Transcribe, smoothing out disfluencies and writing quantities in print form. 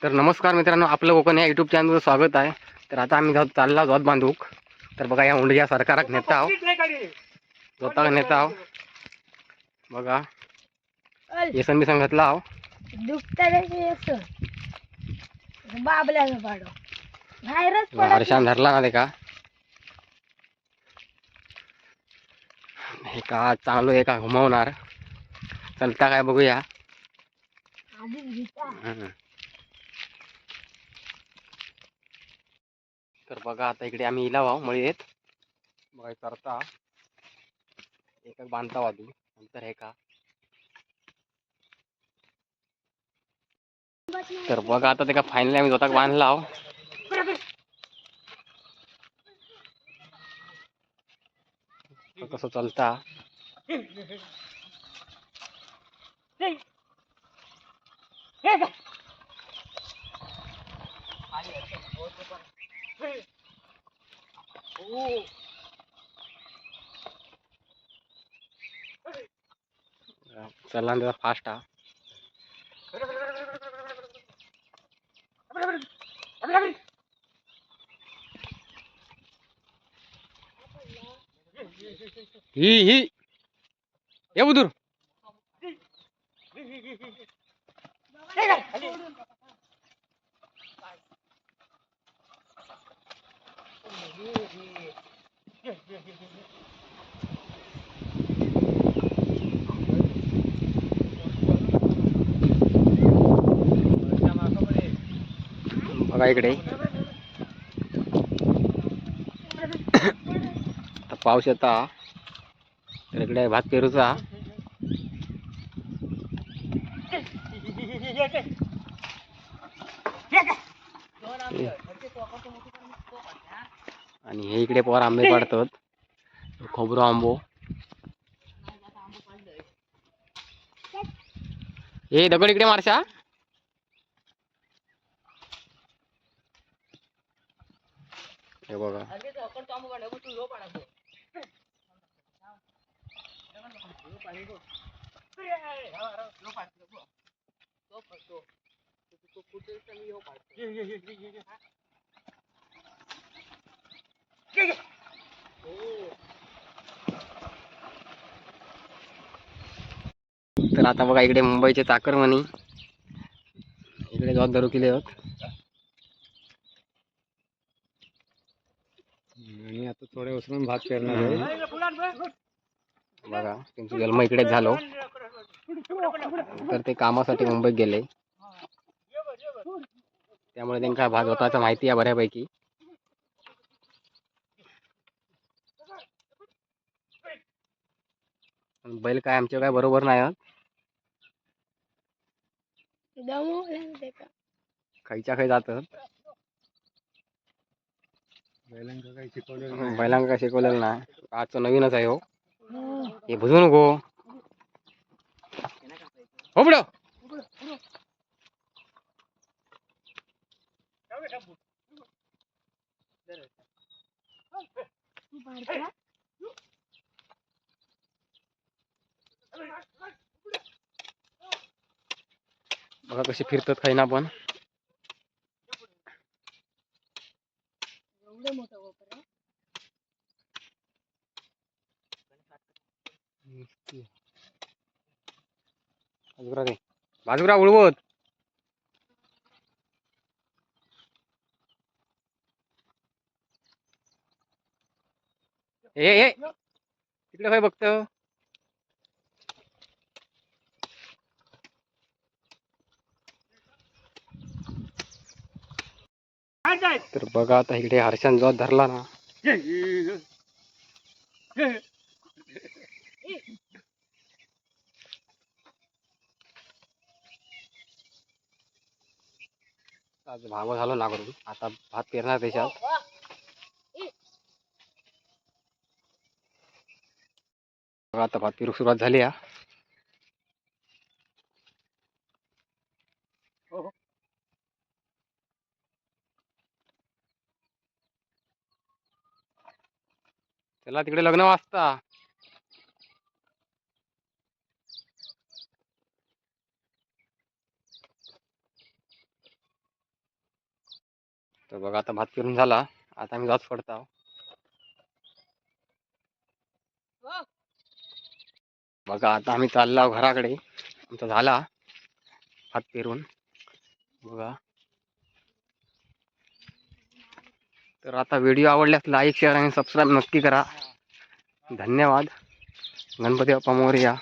तर नमस्कार मित्रांनो, आपलं कोकण या यूट्यूब चॅनलवर स्वागत आहे. तर आता आम्ही चालला जोत बांधूक. तर बघा या उंडग्या सरकाराक नेता आहो, जोताक नेता आहो. बघा येसन बिसन घातला आहो. हर्षान धरला ना ते का हे का चांगलो आहे का घुमवणार चलता काय बघूया. तर बघा आता इकडे आम्ही इला आहो मळीत. बघा करता एक बांधता वाजू नंतर हे का. तर बघा आता ते का फायनली आम्ही जोताक बांधला आहो. कसं चालता चला फास्ट हा. ही ये बुदूर बघा इकडे पाऊस येता तर इकडे भात पेरूचा. आणि हे इकडे पोर आंबे काढतात, खोबरो आंबो. हे दगड इकडे मारशा. हे बघा तर आता बघा इकडे मुंबईचे चाकरमणी इकडे जॉब धरू केले होत. आणि आता थोडे उसरून भात पेरणार आहे. बघा त्यांची जन्म इकडेच झालो, तर ते कामासाठी मुंबईत गेले. त्यामुळे त्यांना भात होताचा माहिती आहे बऱ्यापैकी. बैल काय आमच्या काय बरोबर नाही. खायच्या खाय जातात. बैलांका काय शिकवलेलं नाही. आजचं नवीनच आहे हो. हे बुजू नको हो पुढं. बघा कशी फिरतात काही ना पण. बाजूला उडवत ए तिकडे काय बघत. तर बघा आता इकडे हर्षान जोत धरला ना. आज भागो झालो ना करून आता भात पेरणार त्याच्यात. बघा आता भात पेरू सुरुवात झाली हा. त्याला तिकडे लग्न वाजता. तर बघा आता भात पेरून झाला, आता आम्ही जात पडत आहोत. बघा आता आम्ही चाललो आहोत घराकडे. आमचा झाला भात पेरून. बघा तर आता व्हिडिओ आवडल्यास लाईक शेअर आणि सबस्क्राईब नक्की करा. धन्यवाद. गणपती बाप्पा मोरया.